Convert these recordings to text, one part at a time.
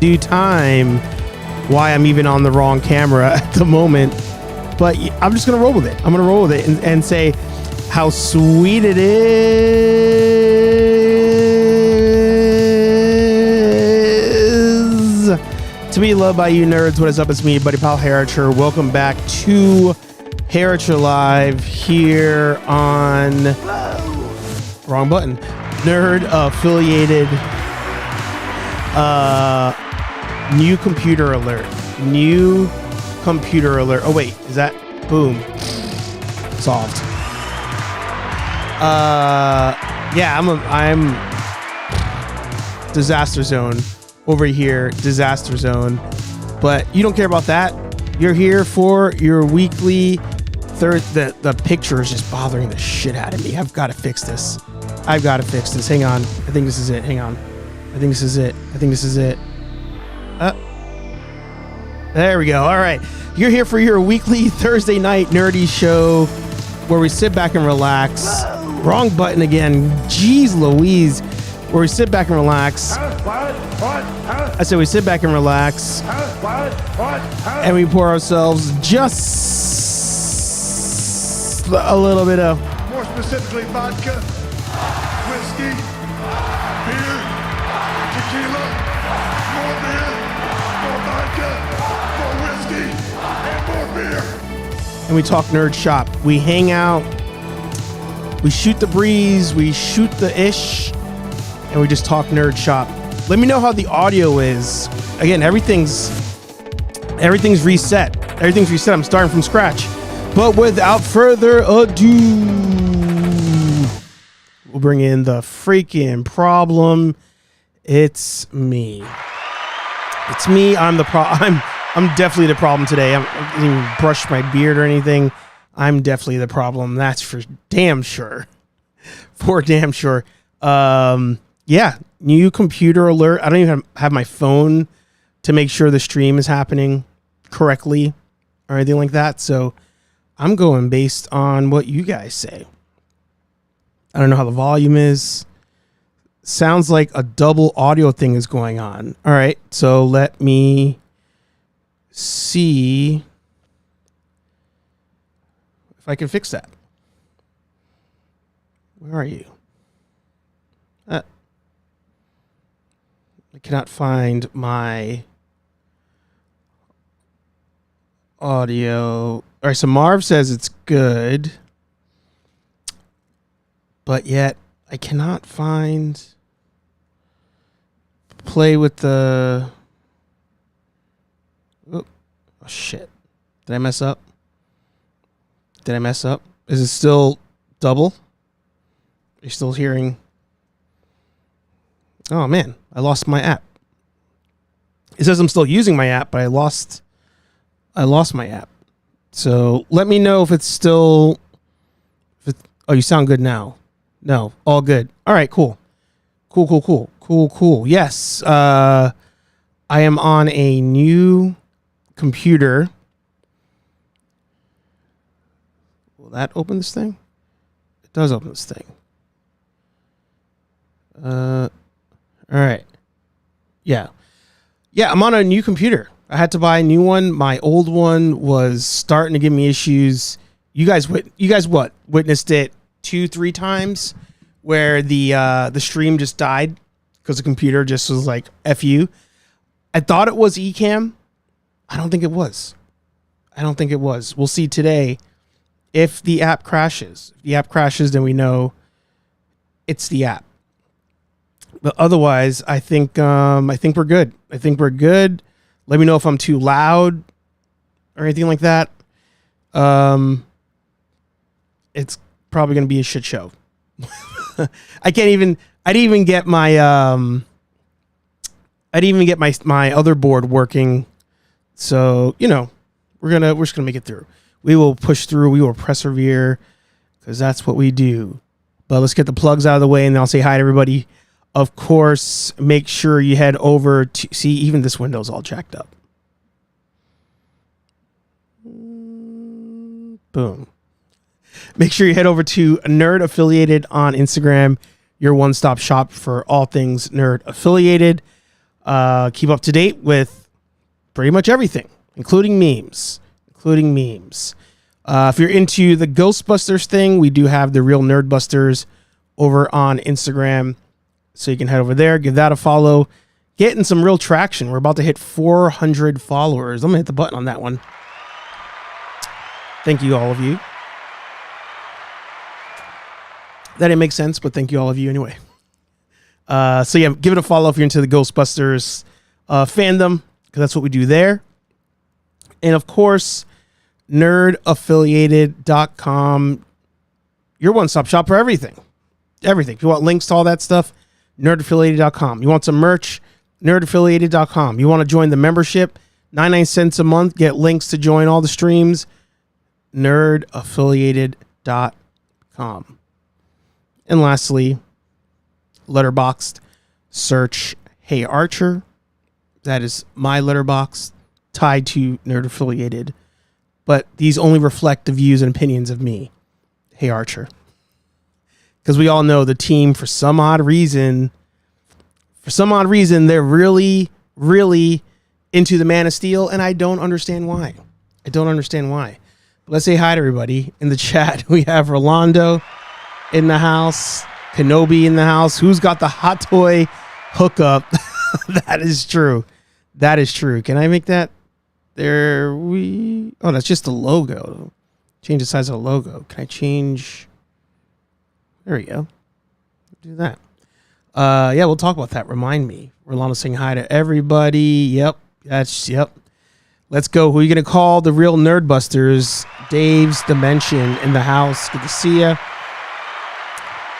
due time why I'm even on the wrong camera at the moment. But I'm just going to roll with it. I'm going to roll with it and say how sweet it is to be loved by you nerds. What is up? It's me, buddy pal HeyArcher. Welcome back to HeyArcher Live here on wrong button. Nerd affiliated new computer alert. New computer alert. Oh wait, is that boom? Solved. Yeah, I'm disaster zone over here, disaster zone. But you don't care about that. You're here for your weekly the picture is just bothering the shit out of me. I've got to fix this. Hang on. I think this is it. Hang on. I think this is it. There we go. All right. You're here for your weekly Thursday night nerdy show where we sit back and relax. Wrong button again. Jeez Louise. Where we sit back and relax. I said we sit back and relax. And we pour ourselves just a little bit of... More specifically, vodka, whiskey, beer, tequila, more beer, more vodka, more whiskey, and more beer. And we talk nerd shop. We hang out. We shoot the breeze. We shoot the ish. And we just talk nerd shop. Let me know how the audio is. Again, everything's reset. Everything's reset. I'm starting from scratch. But without further ado, we'll bring in the freaking problem. It's me. It's me. I'm definitely the problem today. I didn't even brush my beard or anything. I'm definitely the problem. That's for damn sure. For damn sure. Yeah. New computer alert. I don't even have my phone to make sure the stream is happening correctly or anything like that. So I'm going based on what you guys say. I don't know how the volume is. Sounds like a double audio thing is going on. All right. So let me see if I can fix that. Where are you? I cannot find my audio. All right, so Marv says it's good, but yet I cannot play with the... Oh, shit. Did I mess up? Is it still double? Are you still hearing? Oh man, I lost my app. It says I'm still using my app, but I lost my app. So let me know if it's still... Oh, you sound good now. No, all good. All right, cool. Cool. Yes, I am on a new computer. Will that open this thing? It does open this thing. All right. Yeah, I'm on a new computer. I had to buy a new one. My old one was starting to give me issues. You guys witnessed it 2-3 times where the stream just died because the computer just was like F you. I thought it was Ecamm. I don't think it was. We'll see today if the app crashes. If the app crashes, then we know it's the app. But otherwise, I think we're good. Let me know if I'm too loud or anything like that. It's probably going to be a shit show. I didn't even get my other board working. So, we're just going to make it through. We will push through. We will persevere because that's what we do. But let's get the plugs out of the way and then I'll say hi to everybody. Of course, make sure you head over to... See, even this window's all jacked up. Boom. Make sure you head over to Nerd Affiliated on Instagram, your one-stop shop for all things nerd affiliated. Keep up to date with pretty much everything, including memes. If you're into the Ghostbusters thing, we do have the Real Nerdbusters over on Instagram. So you can head over there, give that a follow. Getting some real traction. We're about to hit 400 followers. I'm going to hit the button on that one. Thank you, all of you. That didn't make sense, but thank you, all of you, anyway. So yeah, give it a follow if you're into the Ghostbusters fandom, because that's what we do there. And of course, nerdaffiliated.com, your one-stop shop for everything. Everything. If you want links to all that stuff, nerdaffiliated.com. You want some merch, nerdaffiliated.com. You want to join the membership, 99 cents a month, get links to join all the streams, nerdaffiliated.com. And lastly, Letterboxd, search HeyArcher. That is my letterbox tied to Nerd Affiliated. But these only reflect the views and opinions of me, HeyArcher. Because we all know the team, for some odd reason, they're really, really into the Man of Steel, and I don't understand why. But let's say hi to everybody in the chat. We have Rolando in the house, Kenobi in the house. Who's got the hot toy hookup? That is true. Can I make that? Oh, that's just the logo. Change the size of the logo. Can I change? There we go. Do that. Yeah, we'll talk about that. Remind me. Rolando saying hi to everybody. Yep. Let's go. Who are you going to call? The Real Nerdbusters. Dave's Dimension in the house. Good to see ya.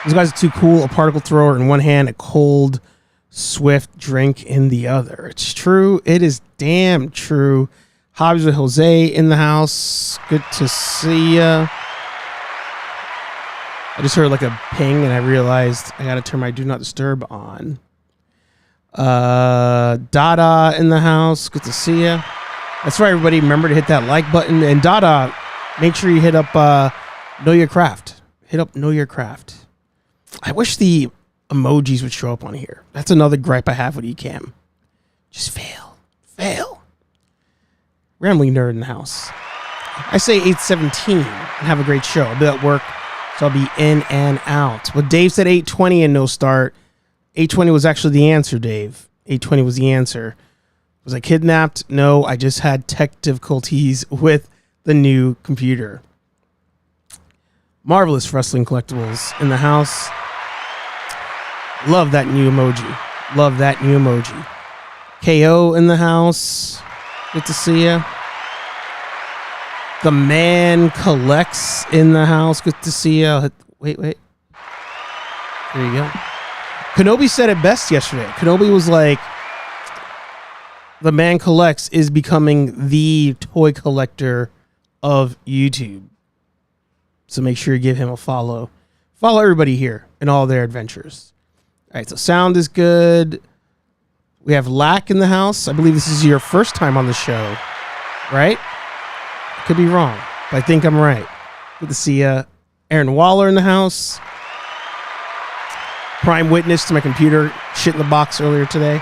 These guys are too cool. A particle thrower in one hand, a cold, swift drink in the other. It's true. It is damn true. Hobbies with Jose in the house. Good to see ya. I just heard like a ping and I realized I got to turn my Do Not Disturb on. Dada in the house. Good to see ya. That's right, everybody. Remember to hit that like button. And Dada, make sure you hit up Know Your Craft. Hit up Know Your Craft. I wish the emojis would show up on here. That's another gripe I have with Ecamm. Just fail. Rambling Nerd in the house. I say 8:17 and have a great show. I'll be at work, so I'll be in and out. But Dave said 8:20 and no start. 8:20 was actually the answer, Dave. 8:20 was the answer. Was I kidnapped? No, I just had tech difficulties with the new computer. Marvelous Wrestling Collectibles in the house. Love that new emoji. KO in the house. Good to see ya. The Man Collects in the house. Good to see ya. Wait. There you go. Kenobi said it best yesterday. Kenobi was like, the Man Collects is becoming the toy collector of YouTube. So make sure you give him a follow. Follow everybody here in all their adventures. All right, so sound is good. We have Lack in the house. I believe this is your first time on the show, right? Could be wrong, but I think I'm right. Good to see Aaron Waller in the house. Prime witness to my computer shit in the box earlier today.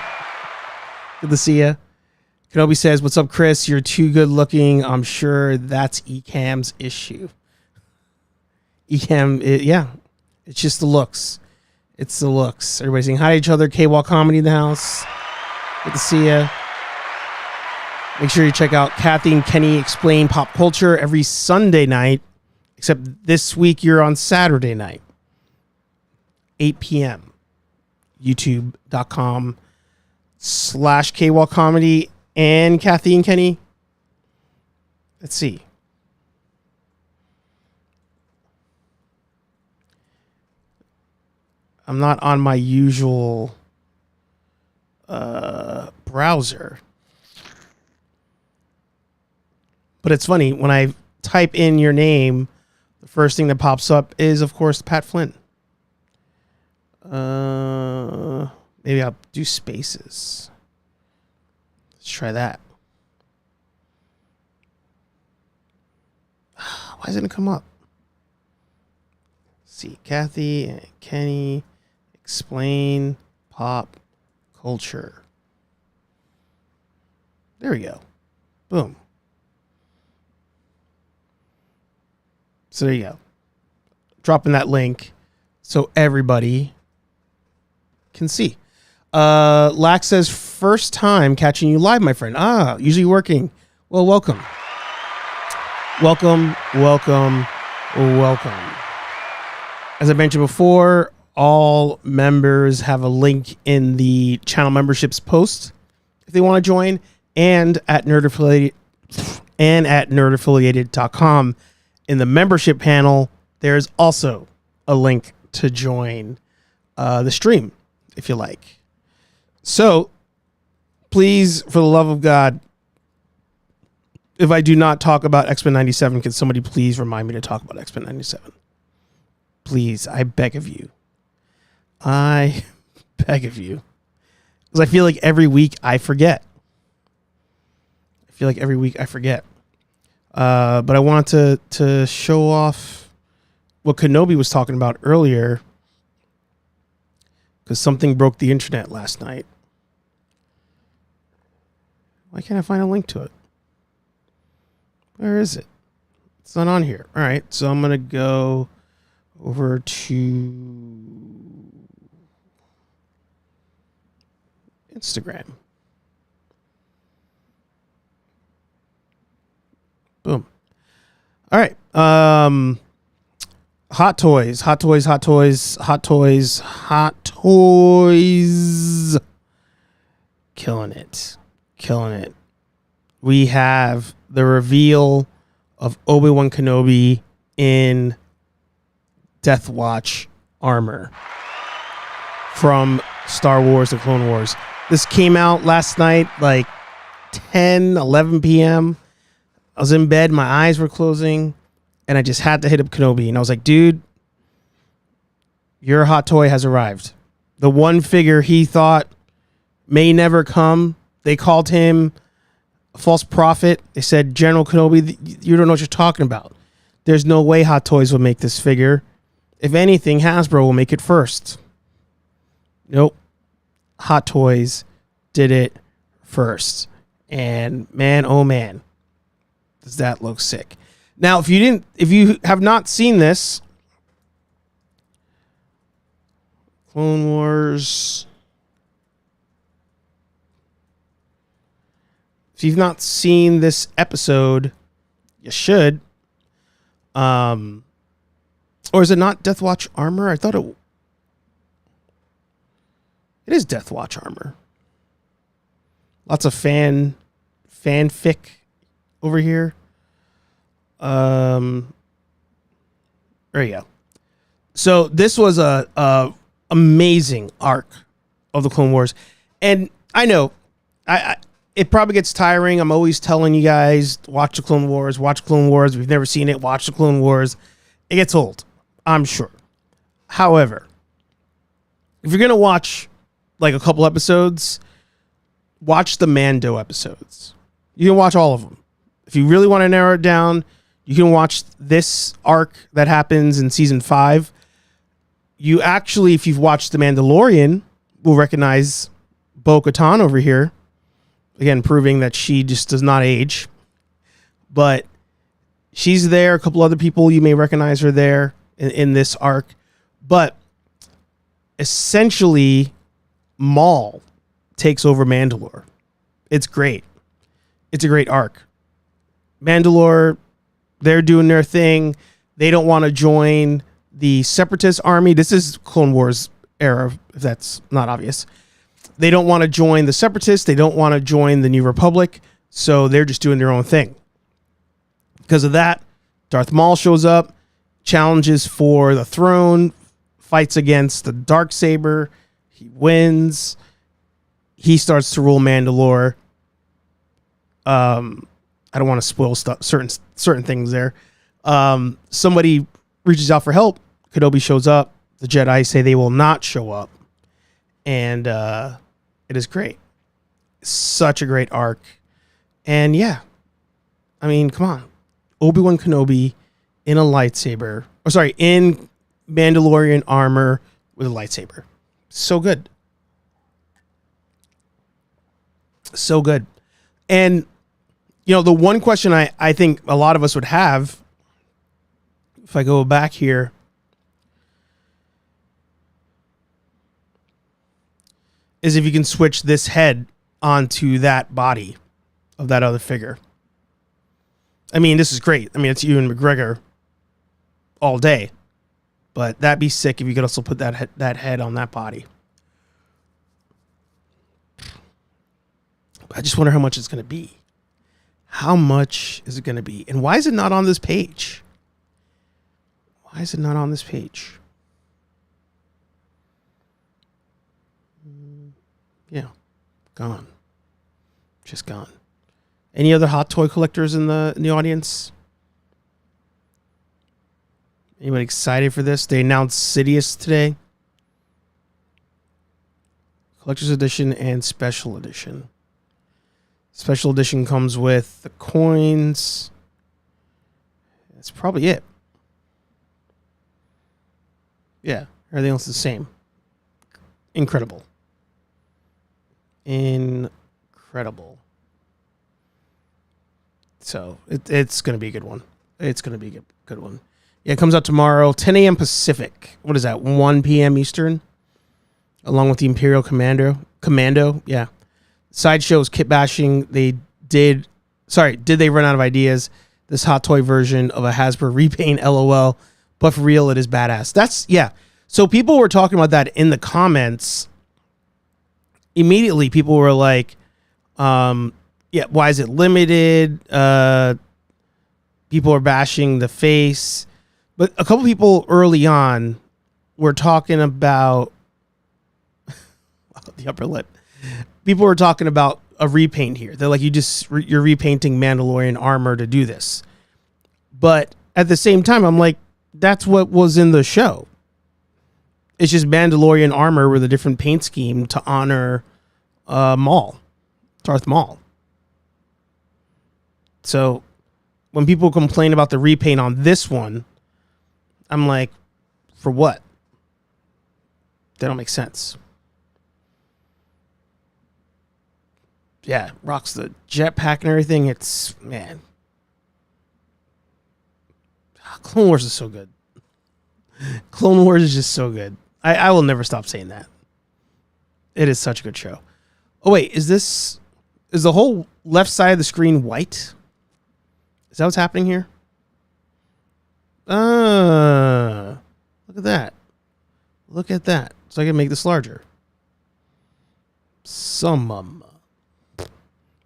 Good to see you. Kenobi says, "What's up, Chris? You're too good looking. I'm sure that's Ecamm's issue." Ecamm, yeah, it's just the looks. It's the looks. Everybody saying hi to each other. K-Wall Comedy in the house. Good to see you. Make sure you check out Kathy and Kenny Explain Pop Culture every Sunday night, except this week you're on Saturday night, 8 p.m. YouTube.com/K-Wall Comedy and Kathy and Kenny. Let's see. I'm not on my usual browser. But it's funny, when I type in your name, the first thing that pops up is, of course, Pat Flynn. Maybe I'll do spaces. Let's try that. Why doesn't it come up? Let's see, Kathy and Kenny Explain Pop Culture. There we go. Boom. So there you go. Dropping that link so everybody can see. Lax says, first time catching you live, my friend. Usually working. Well, welcome. Welcome. As I mentioned before, all members have a link in the channel memberships post if they want to join, and at nerdaffiliated.com in the membership panel, there's also a link to join the stream if you like. So please, for the love of God, if I do not talk about Xmen 97, can somebody please remind me to talk about Xmen 97? Please, I beg of you. I beg of you. Because I feel like every week I forget. But I want to show off what Kenobi was talking about earlier, because something broke the internet last night. Why can't I find a link to it? Where is it? It's not on here. All right, so I'm going to go over to Instagram. Boom. All right. Hot toys. Killing it. We have the reveal of Obi-Wan Kenobi in Death Watch armor from Star Wars: The Clone Wars. This came out last night, like 11 p.m. I was in bed, my eyes were closing, and I just had to hit up Kenobi. And I was like, dude, your hot toy has arrived. The one figure he thought may never come. They called him a false prophet. They said, General Kenobi, you don't know what you're talking about. There's no way Hot Toys will make this figure. If anything, Hasbro will make it first. Nope. Hot Toys did it first. And man, oh man, does that look sick. Now, if you have not seen this, Clone Wars. If you've not seen this episode, you should. Or is it not Death Watch armor? I thought it is Death Watch armor. Lots of fanfic over here. There you go. So this was a amazing arc of the Clone Wars, and I know it probably gets tiring. I'm always telling you guys, watch the Clone Wars. If you've never seen it, watch the Clone Wars. It gets old, I'm sure. However, if you're gonna watch like a couple episodes, watch the Mando episodes. You can watch all of them. If you really want to narrow it down, you can watch this arc that happens in season 5. You actually, if you've watched The Mandalorian, will recognize Bo-Katan over here. Again, proving that she just does not age. But she's there. A couple other people, you may recognize her there in this arc. But essentially, Maul takes over Mandalore. It's great. It's a great arc. Mandalore, they're doing their thing. They don't want to join the Separatist army. This is Clone Wars era, if that's not obvious. They don't want to join the Separatists. They don't want to join the New Republic. So they're just doing their own thing. Because of that, Darth Maul shows up, challenges for the throne, fights against the Darksaber. He wins. He starts to rule Mandalore. I don't want to spoil certain things there. Somebody reaches out for help. Kenobi shows up. The Jedi say they will not show up. And it is great. Such a great arc. And yeah, I mean, come on. Obi-Wan Kenobi in a lightsaber. Oh, sorry, in Mandalorian armor with a lightsaber. So good. So good. And, you know, the one question I think a lot of us would have, if I go back here, is if you can switch this head onto that body of that other figure. I mean, this is great. I mean, it's Ewan McGregor all day. But that'd be sick if you could also put that head on that body. I just wonder how much it's going to be. How much is it going to be? And why is it not on this page? Why is it not on this page? Yeah, gone. Just gone. Any other hot toy collectors in the audience? Anybody excited for this? They announced Sidious today. Collector's Edition and Special Edition. Special Edition comes with the coins. That's probably it. Yeah, everything else is the same. Incredible. Incredible. So it's going to be a good one. It's going to be a good one. Yeah, it comes out tomorrow, 10 a.m. Pacific. What is that, 1 p.m. Eastern? Along with the Imperial Commando, yeah. Sideshow's kit bashing. Did they run out of ideas? This hot toy version of a Hasbro repaint, LOL. But for real, it is badass. That's, yeah. So people were talking about that in the comments. Immediately, people were like, yeah, why is it limited? People are bashing the face. But a couple people early on were talking about the upper lip. People were talking about a repaint here. They're like, you're repainting Mandalorian armor to do this. But at the same time, I'm like, that's what was in the show. It's just Mandalorian armor with a different paint scheme to honor Maul, Darth Maul. So when people complain about the repaint on this one, I'm like, for what? That don't make sense. Yeah, rocks the jetpack and everything. It's, man. Clone Wars is so good. Clone Wars is just so good. I will never stop saying that. It is such a good show. Oh, wait, is the whole left side of the screen white? Is that what's happening here? Look at that. Look at that. So I can make this larger.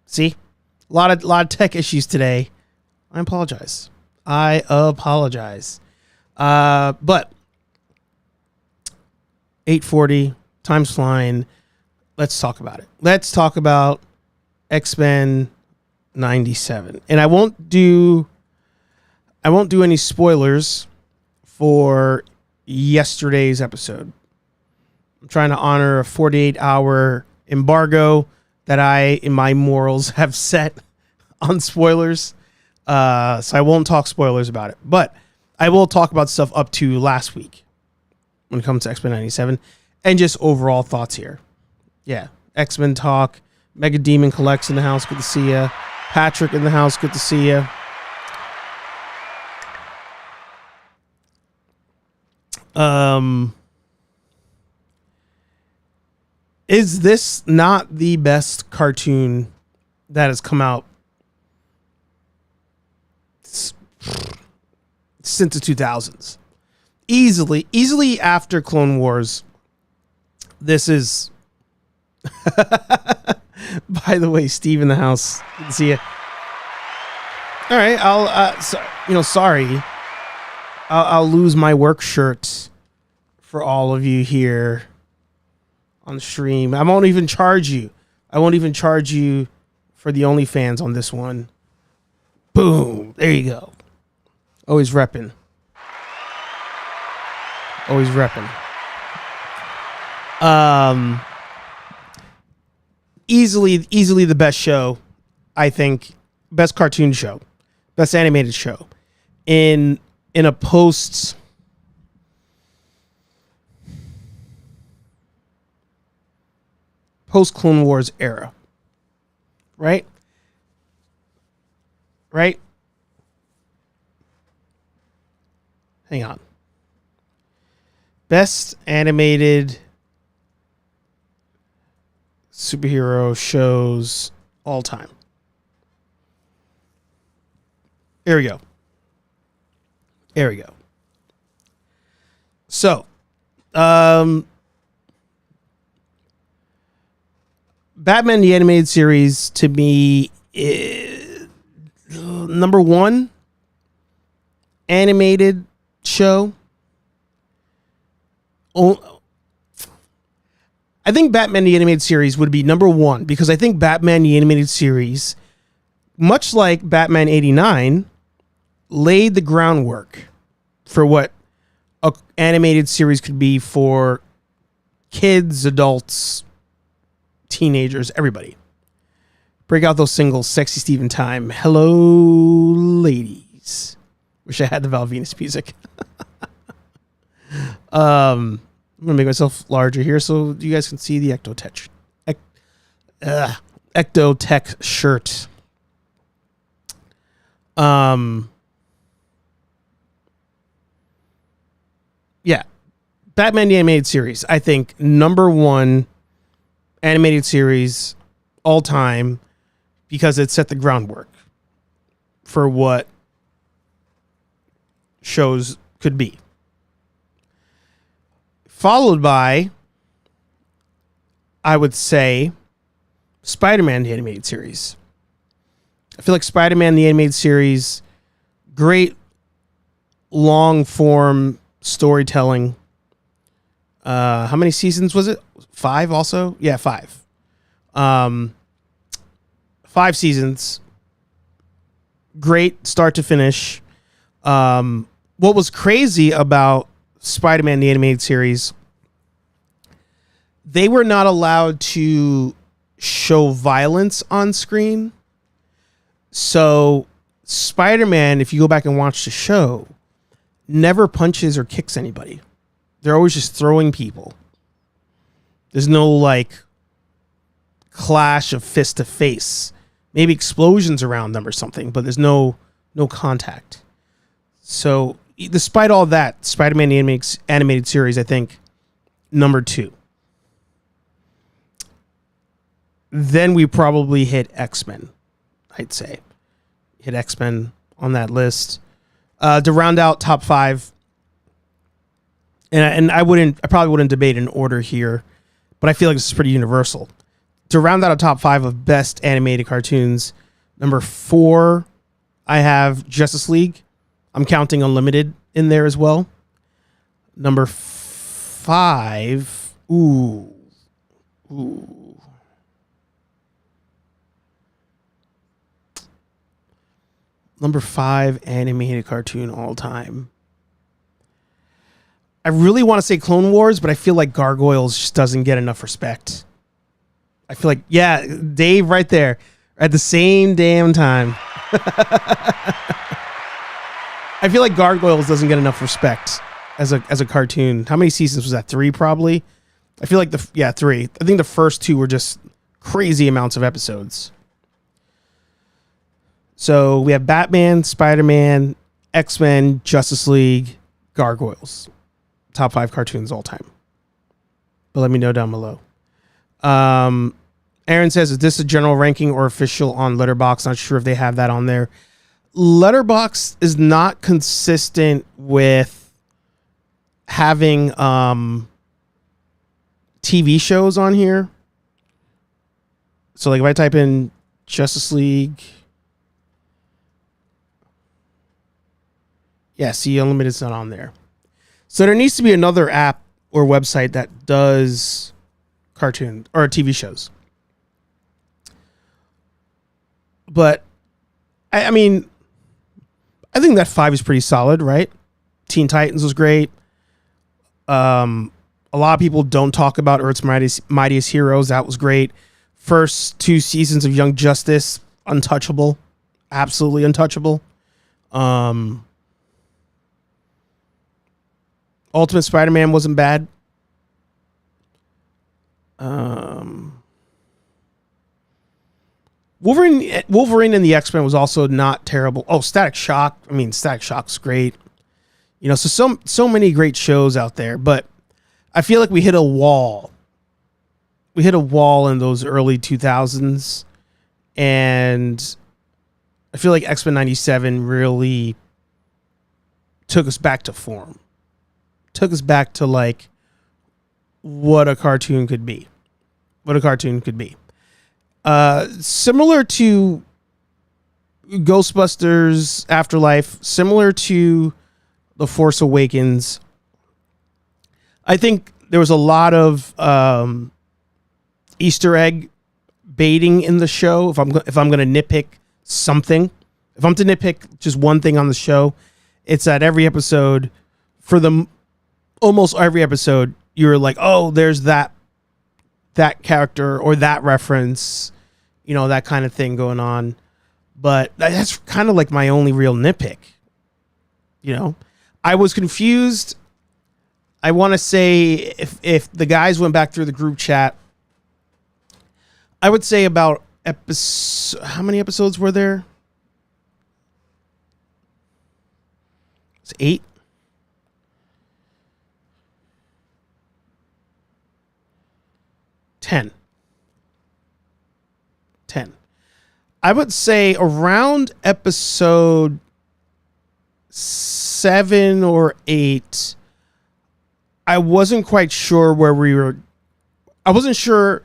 See? A lot of tech issues today. I apologize. But 8:40, time's flying. Let's talk about it. Let's talk about Xmen 97. And I won't do any spoilers for yesterday's episode. I'm trying to honor a 48-hour embargo that I, in my morals, have set on spoilers. So I won't talk spoilers about it. But I will talk about stuff up to last week when it comes to Xmen 97 and just overall thoughts here. Yeah, X-Men talk. Mega Demon Collects in the house. Good to see ya. Patrick in the house. Good to see ya. Is this not the best cartoon that has come out since the 2000s? Easily after Clone Wars. This is... By the way, Steve in the house. Good to see you. All right, sorry. I'll lose my work shirt for all of you here on the stream. I won't even charge you. I won't even charge you for the OnlyFans on this one. Boom. There you go. Always repping. Easily the best show, I think. Best cartoon show. Best animated show. In a post Clone Wars era. Right? right? Hang on. Best animated superhero shows all time. There we go. There we go. So, Batman the Animated Series to me is number one animated show. Oh, I think Batman the Animated Series would be number one because I think Batman the Animated Series, much like Batman 89, laid the groundwork for what an animated series could be for kids, adults, teenagers, everybody. Break out those singles, Sexy Steven Time, Hello Ladies. Wish I had the Val Venus music. I'm going to make myself larger here so you guys can see the Ectotech shirt. Yeah. Batman the Animated Series, I think number one animated series all time because it set the groundwork for what shows could be. Followed by, I would say, Spider-Man the Animated Series. I feel like Spider-Man the Animated Series, great long-form storytelling. How many seasons was it? 5 also? Yeah, 5. 5 seasons. Great start to finish. What was crazy about Spider-Man the Animated Series, they were not allowed to show violence on screen. So Spider-Man, if you go back and watch the show, never punches or kicks anybody. They're always just throwing people. There's no like clash of fist to face. Maybe explosions around them or something, but there's no contact. So despite all that, Spider-Man the Animated Series, I think, number 2. Then we probably hit Xmen, I'd say. Hit Xmen on that list. To round out top 5, and I probably wouldn't debate an order here, but I feel like this is pretty universal. To round out a top 5 of best animated cartoons, number 4, I have Justice League. I'm counting Unlimited in there as well. Number 5, ooh. Number 5 animated cartoon all time. I really want to say Clone Wars, but I feel like Gargoyles just doesn't get enough respect. I feel like, yeah, Dave right there at the same damn time. I feel like Gargoyles doesn't get enough respect as a cartoon. How many seasons was that? 3 probably. I feel like 3. I think the first 2 were just crazy amounts of episodes. So we have Batman, Spider-Man, X-Men, Justice League, Gargoyles. Top 5 cartoons all time. But let me know down below. Aaron says, is this a general ranking or official on Letterboxd? Not sure if they have that on there. Letterboxd is not consistent with having TV shows on here. So like if I type in Justice League, yeah, see, Unlimited's not on there. So there needs to be another app or website that does cartoon or TV shows. But I mean, I think that 5 is pretty solid, right? Teen Titans was great. A lot of people don't talk about Earth's Mightiest Heroes. That was great. First 2 seasons of Young Justice, untouchable, absolutely untouchable. Ultimate Spider-Man wasn't bad. Wolverine and the X-Men was also not terrible. Oh, Static Shock. I mean, Static Shock's great. You know, so many great shows out there, but I feel like we hit a wall. We hit a wall in those early 2000s, and I feel like X-Men 97 really took us back to form. Took us back to like what a cartoon could be. Similar to Ghostbusters Afterlife, similar to The Force Awakens, I think there was a lot of Easter egg baiting in the show. If I'm going to nitpick something, if I'm to nitpick just one thing on the show, it's that every episode, almost every episode, you're like, oh, there's that character or that reference, you know, that kind of thing going on. But that's kind of like my only real nitpick. You know, I was confused. I want to say if the guys went back through the group chat, I would say about how many episodes were there? It's 8. 10. I would say around episode 7 or 8, I wasn't quite sure where we were. I wasn't sure.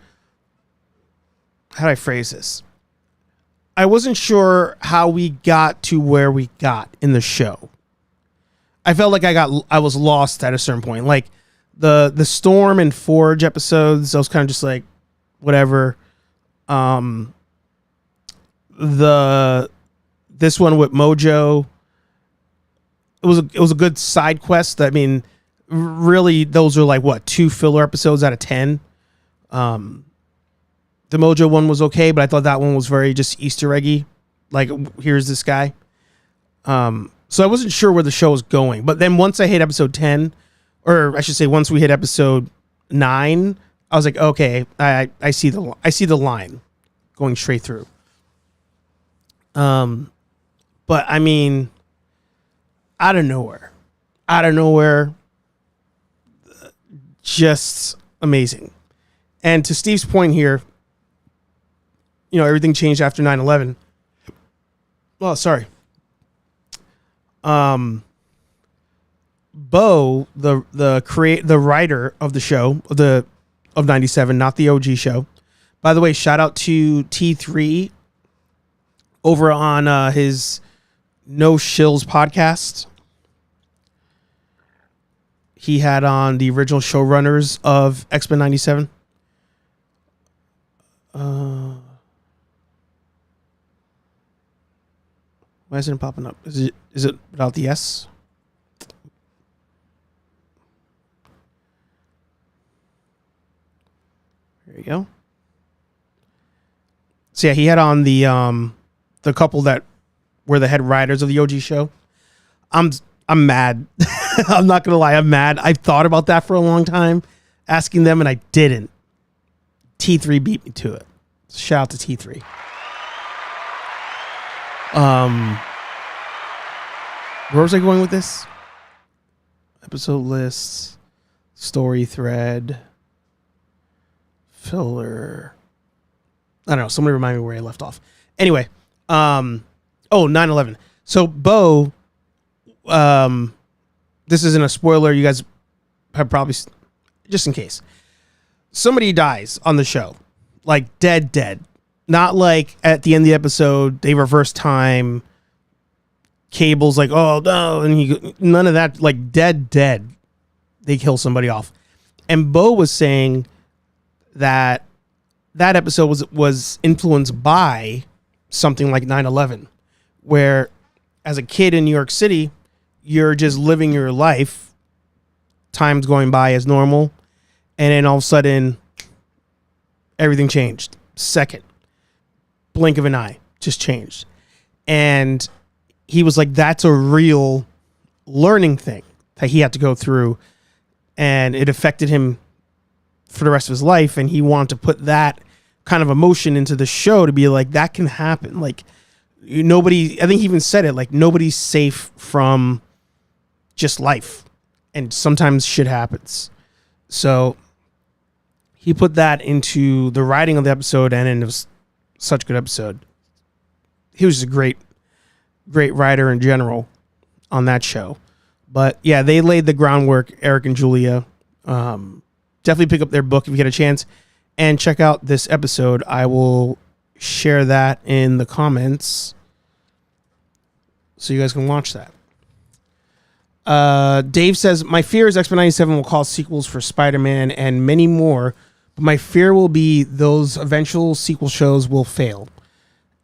How do I phrase this? I wasn't sure how we got to where we got in the show. I felt like I was lost at a certain point. Like the Storm and Forge episodes, I was kind of just like, whatever. This one with Mojo, it was a good side quest. I mean, really, those are like what, 2 filler episodes out of 10. The Mojo one was okay, but I thought that one was very just Easter eggy. Like, here's this guy. So I wasn't sure where the show was going. But then once I hit episode 10, or I should say once we hit episode 9, I was like, okay, I see the line going straight through. But I mean, out of nowhere, just amazing. And to Steve's point here, you know, everything changed after 9/11. Oh, sorry. Bo, the writer of the show of 97, not the OG show. By the way, shout out to T3 over on his No Shills podcast. He had on the original showrunners of X-Men 97. Why isn't it popping up? Is it without the S? There you go. So yeah, he had on the couple that were the head writers of the OG show. I'm mad. I'm not gonna lie, I'm mad. I've thought about that for a long time, asking them, and I didn't. T3 beat me to it. Shout out to T3. Where was I going with this? Episode lists, story thread, filler. I don't know. Somebody remind me where I left off. Anyway, 9/11. So Bo, this isn't a spoiler. You guys have probably, just in case, somebody dies on the show, like dead. Not like at the end of the episode they reverse time. Cable's like, oh no, and none of that. Like dead. They kill somebody off, and Bo was saying that episode was influenced by something like 9/11, where as a kid in New York City, you're just living your life, time's going by as normal, and then all of a sudden everything changed. Second, blink of an eye, just changed. And he was like, that's a real learning thing that he had to go through, and it affected him for the rest of his life, and he wanted to put that kind of emotion into the show to be like, that can happen. Like, nobody, I think he even said it, like, nobody's safe from just life. And sometimes shit happens. So he put that into the writing of the episode, and it was such a good episode. He was just a great writer in general on that show. But yeah, they laid the groundwork, Eric and Julia. Definitely pick up their book if you get a chance and check out this episode. I will share that in the comments so you guys can watch that. Dave says, my fear is Xmen 97 will cause sequels for Spider-Man and many more, but my fear will be those eventual sequel shows will fail.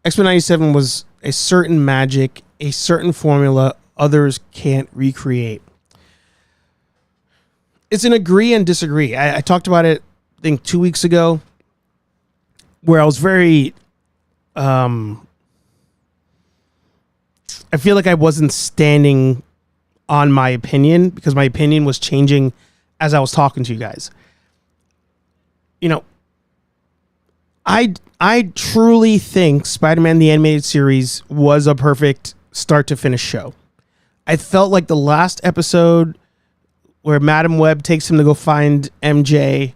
Xmen 97 was a certain magic, a certain formula others can't recreate. It's an agree and disagree. I talked about it, I think 2 weeks ago, where I was very, I feel like I wasn't standing on my opinion because my opinion was changing as I was talking to you guys. You know, I truly think Spider-Man the Animated Series was a perfect start to finish show. I felt like the last episode where Madam Web takes him to go find MJ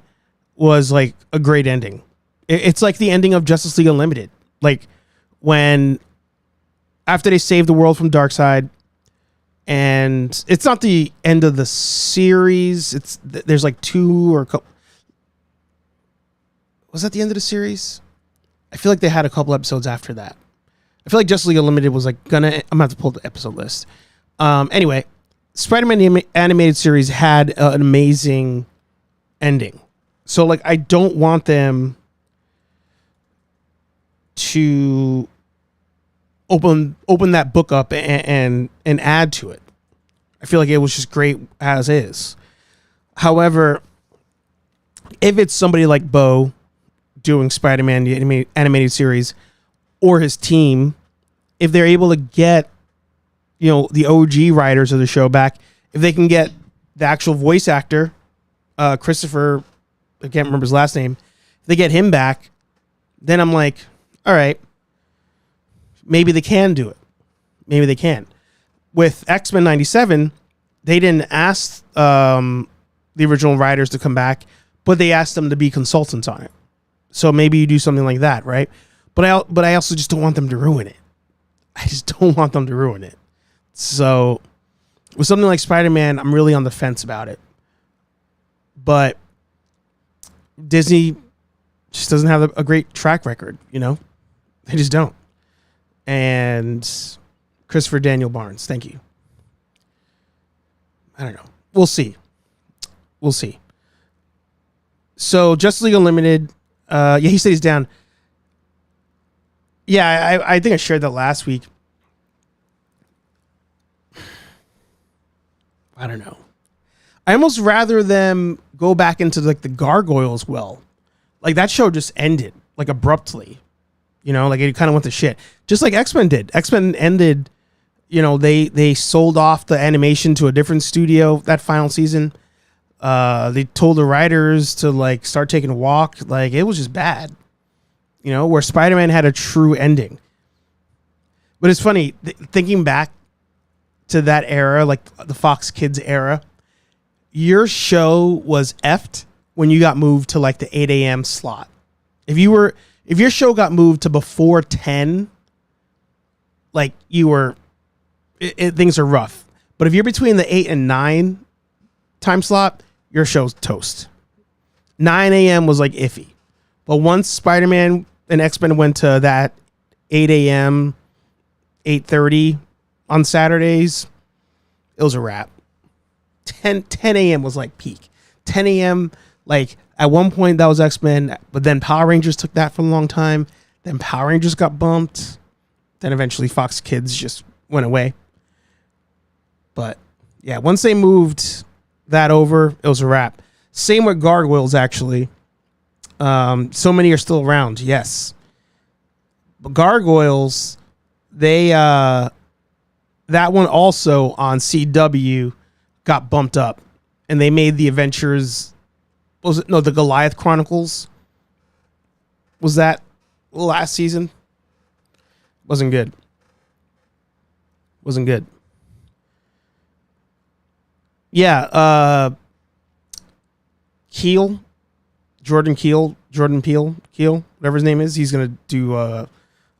was like a great ending. It's like the ending of Justice League Unlimited. Like when after they save the world from Darkseid, and it's not the end of the series. There's like two or a couple. Was that the end of the series? I feel like they had a couple episodes after that. I feel like Justice League Unlimited was like I'm gonna have to pull the episode list. Anyway, Spider-Man the Animated Series had an amazing ending. So like, I don't want them to open that book up and add to it. I feel like it was just great as is. However, if it's somebody like Bo doing Spider-Man the animated series or his team, if they're able to get, you know, the OG writers of the show back, if they can get the actual voice actor, Christopher, I can't remember his last name, if they get him back, then I'm like, all right, maybe they can do it. Maybe they can. With Xmen 97, they didn't ask the original writers to come back, but they asked them to be consultants on it. So maybe you do something like that, right? But I also just don't want them to ruin it. I just don't want them to ruin it. So with something like Spider-Man, I'm really on the fence about it. But Disney just doesn't have a great track record, you know? They just don't. And Christopher Daniel Barnes, thank you. I don't know. We'll see. We'll see. So Justice League Unlimited, yeah, he said he's down. Yeah, I think I shared that last week. I don't know. I almost rather them go back into like the Gargoyles well. Like that show just ended like abruptly. You know, like it kind of went to shit. Just like X-Men did. X-Men ended, you know, they sold off the animation to a different studio that final season. They told the writers to like start taking a walk. Like it was just bad. You know, where Spider-Man had a true ending. But it's funny, thinking back to that era, like the Fox Kids era, your show was effed when you got moved to like the 8 a.m. slot. If your show got moved to before 10, like you were, things are rough. But if you're between the 8 and 9 time slot, your show's toast. 9 a.m. was like iffy. But once Spider-Man and X-Men went to that 8 a.m., 8:30 on Saturdays, it was a wrap. 10 a.m. was like peak. 10 a.m., like at one point that was X-Men, but then Power Rangers took that for a long time. Then Power Rangers got bumped. Then eventually Fox Kids just went away. But yeah, once they moved that over, it was a wrap. Same with Gargoyles, actually. So many are still around, yes. But Gargoyles, they that one also on CW got bumped up, and they made the Adventures. The Goliath Chronicles. was that last season. Wasn't good. Yeah, Jordan Peele, whatever his name is, he's gonna do a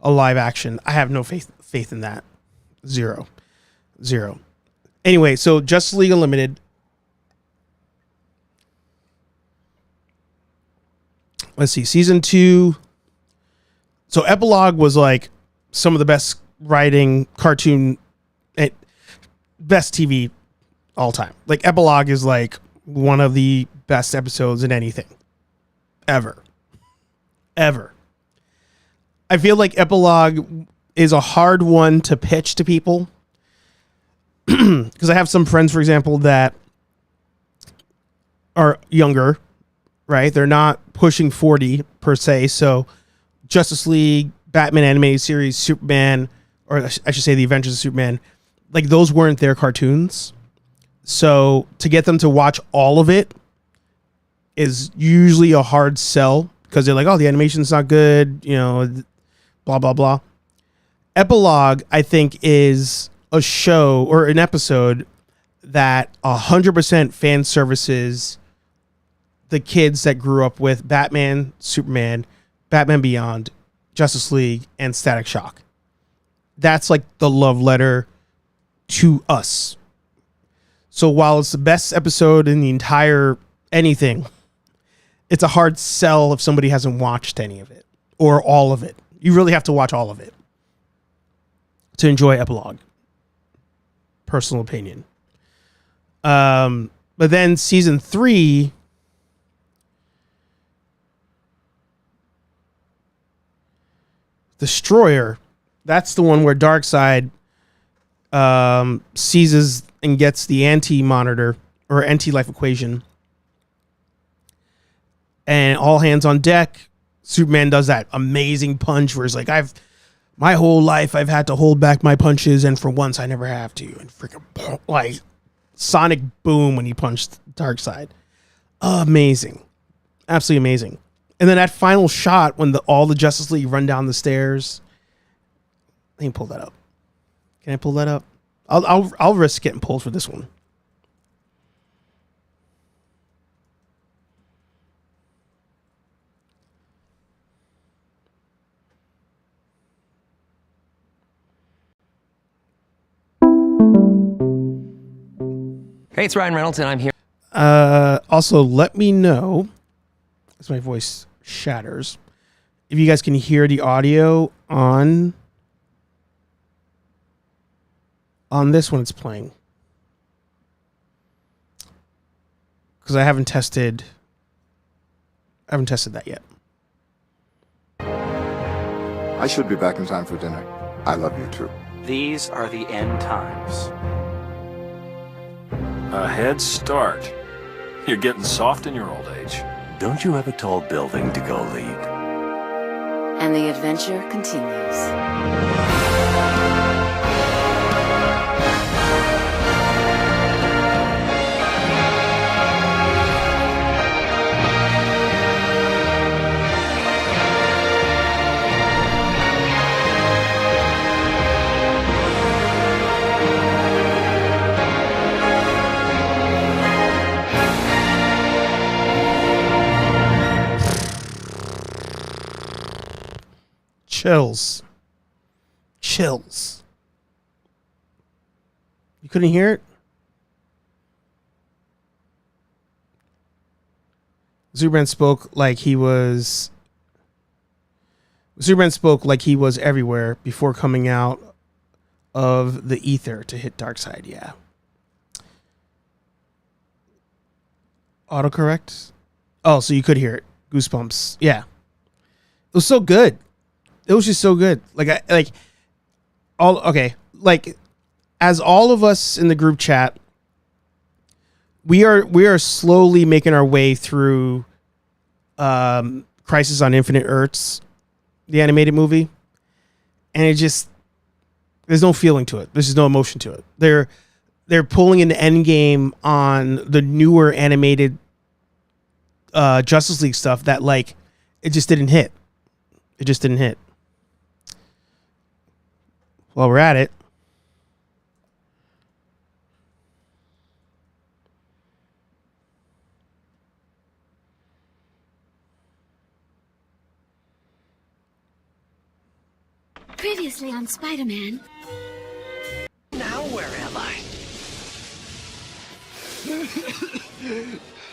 live action. I have no faith in that. Zero. Anyway, so Justice League Unlimited. Let's see, season 2. So Epilogue was like some of the best writing cartoon, best TV all time. Like Epilogue is like one of the best episodes in anything ever. I feel like Epilogue is a hard one to pitch to people because I have some friends, for example, that are younger, right? They're not pushing 40 per se. So Justice League, Batman animated series, Superman, or I should say the Adventures of Superman, like those weren't their cartoons. So to get them to watch all of it is usually a hard sell because they're like, oh, the animation's not good, you know, blah, blah, blah. Epilogue, I think, is a show or an episode that 100% fan services the kids that grew up with Batman, Superman, Batman Beyond, Justice League, and Static Shock. That's like the love letter to us. So while it's the best episode in the entire anything, it's a hard sell if somebody hasn't watched any of it or all of it. You really have to watch all of it to enjoy Epilogue. Personal opinion. But then season 3, Destroyer, that's the one where Darkseid seizes and gets the anti-monitor or anti-life equation. And all hands on deck. Superman does that amazing punch where he's like, my whole life I've had to hold back my punches, and for once I never have to. And freaking like sonic boom when he punched Darkseid. Amazing. Absolutely amazing. And then that final shot when all the Justice League run down the stairs. Let me pull that up. Can I pull that up? I'll risk getting pulled for this one. Hey, it's Ryan Reynolds, and I'm here. Also, let me know, as my voice shatters, if you guys can hear the audio on this when it's playing. Because I haven't tested that yet. I should be back in time for dinner. I love you too. These are the end times. A head start. You're getting soft in your old age. Don't you have a tall building to go lead? And the adventure continues. Chills. You couldn't hear it? Superman spoke like he was everywhere before coming out of the ether to hit Darkseid. Yeah. Autocorrect? Oh, so you could hear it. Goosebumps. Yeah. It was so good. It was just so good. As all of us in the group chat, we are slowly making our way through Crisis on Infinite Earths, the animated movie, and there's no feeling to it. There's no emotion to it. They're pulling an Endgame on the newer animated Justice League stuff that it just didn't hit. It just didn't hit. While we're at it, Previously on Spider-Man. Now where am I?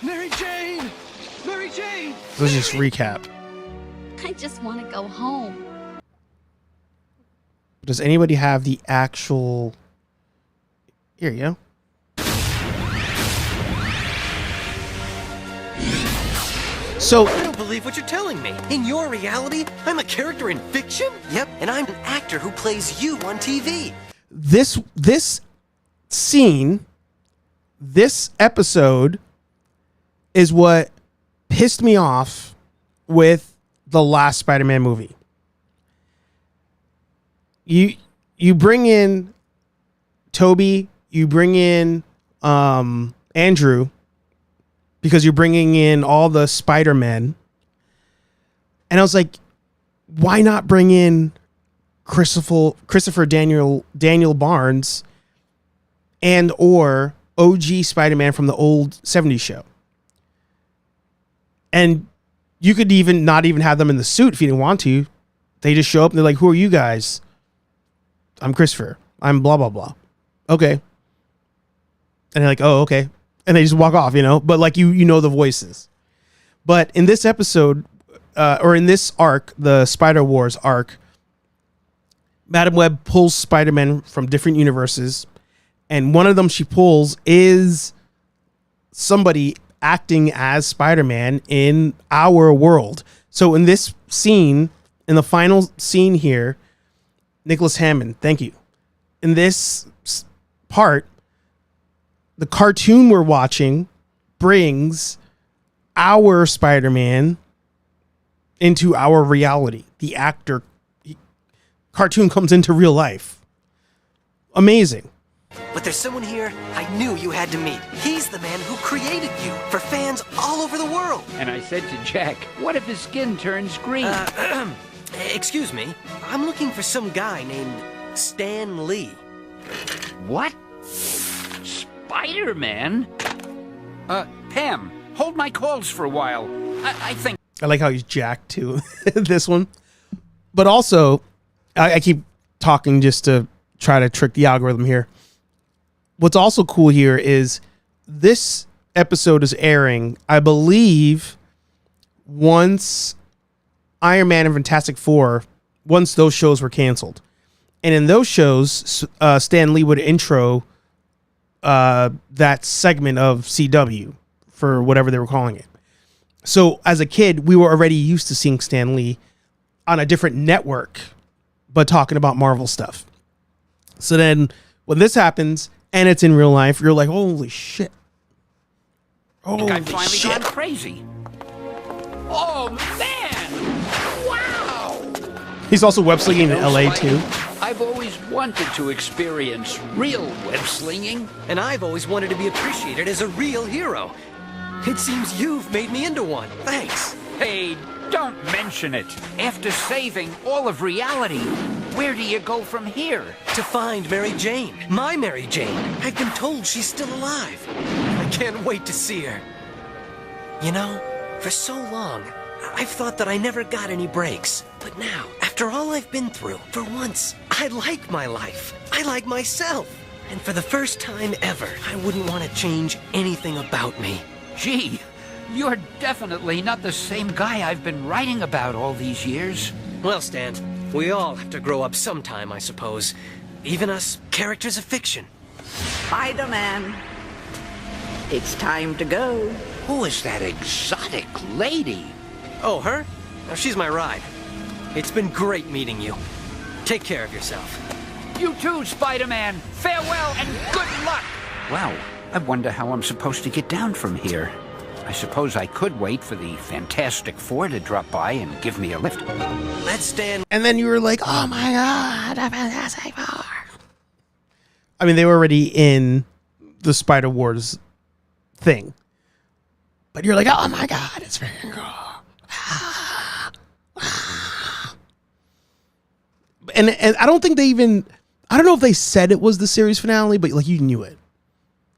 Mary Jane! Mary Jane! let's just recap. I just want to go home. Does anybody have the actual... Here you go. So, I don't believe what you're telling me. In your reality, I'm a character in fiction? Yep, and I'm an actor who plays you on TV. this scene, this episode is what pissed me off with the last Spider-Man movie. You bring in Toby, you bring in Andrew, because you're bringing in all the Spider-Men. And I was like, why not bring in Christopher Daniel Barnes and or OG Spider-Man from the old 70s show? And you could even not even have them in the suit if you didn't want to. They just show up and they're like, who are you guys? I'm Christopher. I'm blah, blah, blah. Okay. And they're like, oh, okay. And they just walk off, you know? But like, you know the voices. But in this episode, or in this arc, the Spider Wars arc, Madam Web pulls Spider-Man from different universes. And one of them she pulls is somebody acting as Spider-Man in our world. So in this scene, in the final scene here, Nicholas Hammond, thank you. In this part, the cartoon we're watching brings our Spider-Man into our reality. The cartoon comes into real life. Amazing. But there's someone here I knew you had to meet. He's the man who created you for fans all over the world. And I said to Jack, what if his skin turns green? Excuse me. I'm looking for some guy named Stan Lee. What? Spider-Man? Pam, hold my calls for a while. I think... I like how he's Jack too, this one. But also, I keep talking just to try to trick the algorithm here. What's also cool here is this episode is airing, I believe, once Iron Man and Fantastic Four, once those shows were canceled. And in those shows, Stan Lee would intro that segment of CW for whatever they were calling it. So as a kid, we were already used to seeing Stan Lee on a different network, but talking about Marvel stuff. So then when this happens and it's in real life, you're like, holy shit. Holy I've finally shit. gone crazy. Oh, man! Wow! He's also web slinging in LA too. I've always wanted to experience real web slinging. And I've always wanted to be appreciated as a real hero. It seems you've made me into one. Thanks. Hey, don't mention it. After saving all of reality, where do you go from here? To find Mary Jane. My Mary Jane. I've been told she's still alive. I can't wait to see her. You know, for so long, I've thought that I never got any breaks. But now, after all I've been through, for once, I like my life. I like myself. And for the first time ever, I wouldn't want to change anything about me. Gee, you're definitely not the same guy I've been writing about all these years. Well, Stan, we all have to grow up sometime, I suppose. Even us characters of fiction. Spider-Man, it's time to go. Who is that exotic lady? Oh, her? Now, she's my ride. It's been great meeting you. Take care of yourself. You too, Spider-Man. Farewell and good luck. Wow, I wonder how I'm supposed to get down from here. I suppose I could wait for the Fantastic Four to drop by and give me a lift. Let's stand. And then you were like, oh my God, the Fantastic Four. I mean, they were already in the Spider Wars thing. But you're like, oh my God, it's freaking cool. and I don't think they even, I don't know if they said it was the series finale, but like you knew it.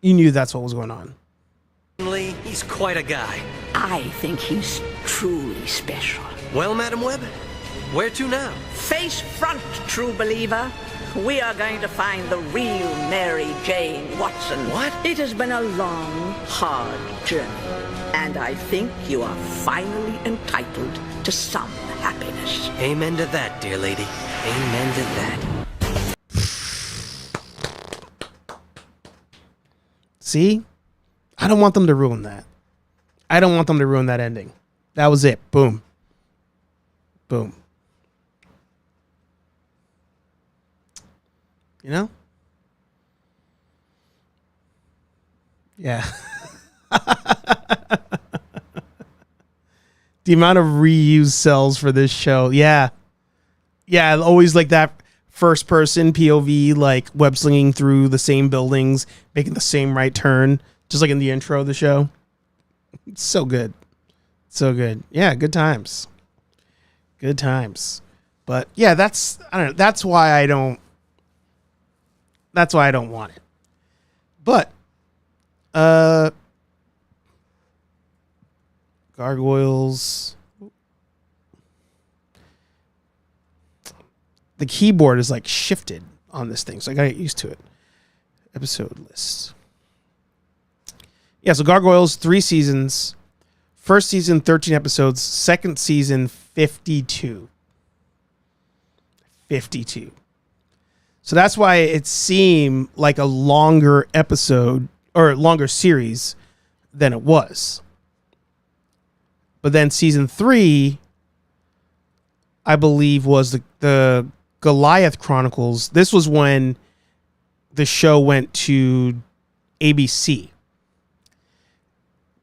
You knew that's what was going on. He's quite a guy. I think he's truly special. Well, Madam Webb, where to now? Face front, true believer. We are going to find the real Mary Jane Watson. What? It has been a long, hard journey. And I think you are finally entitled to some happiness. Amen to that, dear lady. Amen to that. See? I don't want them to ruin that. I don't want them to ruin that ending. That was it. Boom. Boom. You know? Yeah. The amount of reused cells for this show. Yeah. Yeah, always like that first person POV, like web slinging through the same buildings, making the same right turn, just like in the intro of the show. It's so good. So good. Yeah, good times. Good times. But yeah, that's, I don't know, that's why I don't want it. But Gargoyles. The keyboard is like shifted on this thing, so I gotta get used to it. Episode list. Yeah, so Gargoyles, 3 seasons. First season, 13 episodes. Second season, 52. 52. So that's why it seemed like a longer episode or longer series than it was. But then season 3, I believe, was the Goliath Chronicles. This was when the show went to ABC.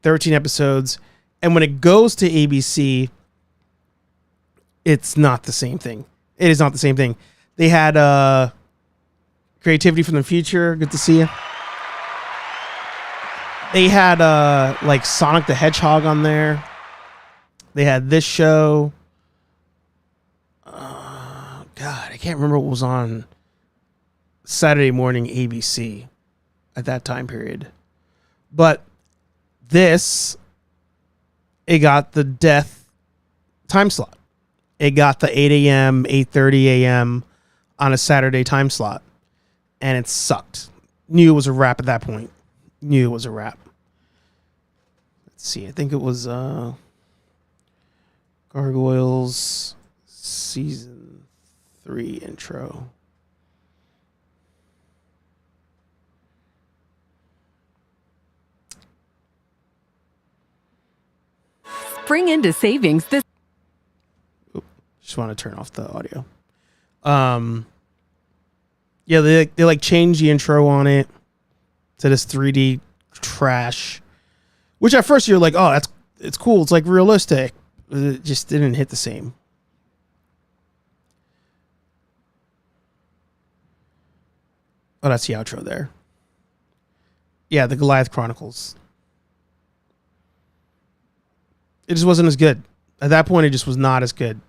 13 episodes. And when it goes to ABC, it's not the same thing. It is not the same thing. They had Creativity from the Future. Good to see you. They had like Sonic the Hedgehog on there. They had this show. God, I can't remember what was on Saturday morning ABC at that time period. But this, it got the death time slot. It got the 8 a.m., 8:30 a.m. on a Saturday time slot. And it sucked. Knew it was a wrap at that point. Knew it was a wrap. Let's see. I think it was Gargoyles season 3 intro. Spring into savings this. Just want to turn off the audio. Yeah, they like changed the intro on it to this 3D trash, which at first you're like, oh, it's cool. It's like realistic. It just didn't hit the same. Oh, that's the outro there. Yeah, the Goliath Chronicles. It just wasn't as good. At that point, it just was not as good.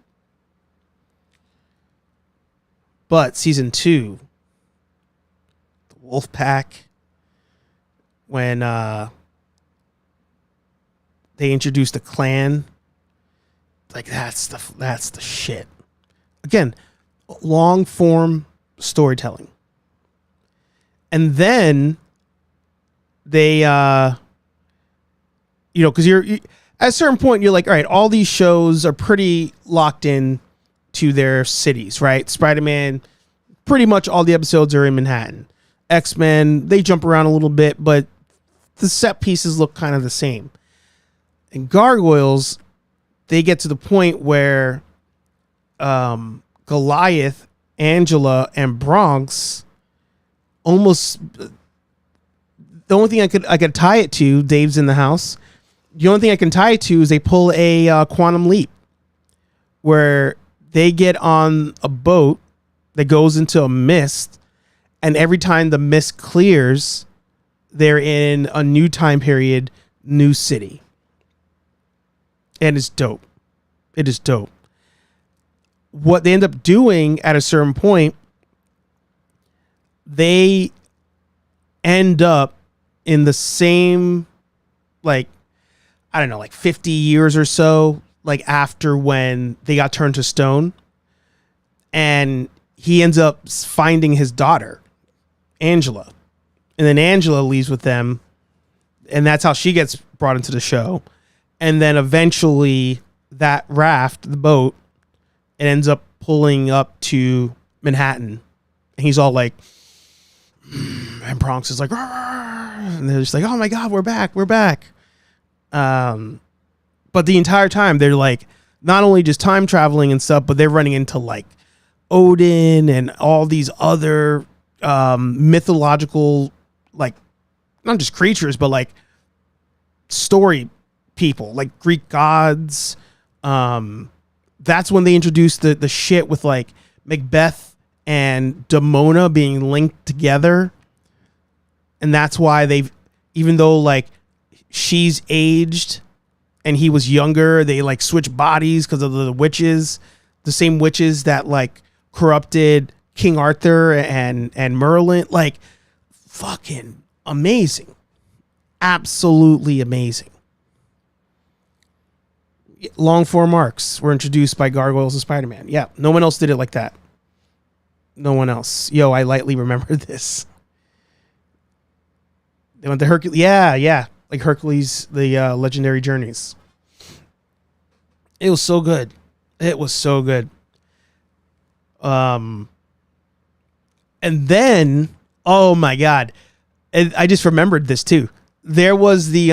But season 2, the Wolf Pack, when they introduced the clan, like that's the shit. Again, long form storytelling. And then they, because you're at a certain point, you're like, all right, all these shows are pretty locked in to their cities, right? Spider-Man, pretty much all the episodes are in Manhattan. Xmen, they jump around a little bit, but the set pieces look kind of the same. And Gargoyles, they get to the point where Goliath, Angela, and Bronx almost, the only thing I could tie it to, Dave's in the house. The only thing I can tie it to is they pull a quantum leap where they get on a boat that goes into a mist, and every time the mist clears, they're in a new time period, new city. And it's dope. It is dope. what they end up doing at a certain point, they end up in the same, like, I don't know, like 50 years or so, like after when they got turned to stone. And he ends up finding his daughter, Angela. And then Angela leaves with them. And that's how she gets brought into the show. And then eventually that raft, the boat, it ends up pulling up to Manhattan. And he's all like, and Bronx is like, and they're just like, oh my God, we're back. But the entire time they're like, not only just time traveling and stuff, but they're running into like Odin and all these other mythological, like, not just creatures, but like story people, like Greek gods. That's when they introduced the shit with like Macbeth and Demona being linked together. And that's why they've, even though like she's aged and he was younger, they like switch bodies because of the witches, the same witches that like corrupted King Arthur and Merlin. Like, fucking amazing. Absolutely amazing. Long form arcs were introduced by Gargoyles and Spider-Man. Yeah, no one else did it like that. No one else. Yo, I lightly remember this. They went to Hercules. Yeah. Like Hercules, the Legendary Journeys. It was so good. And then, oh my God. And I just remembered this too. There was the,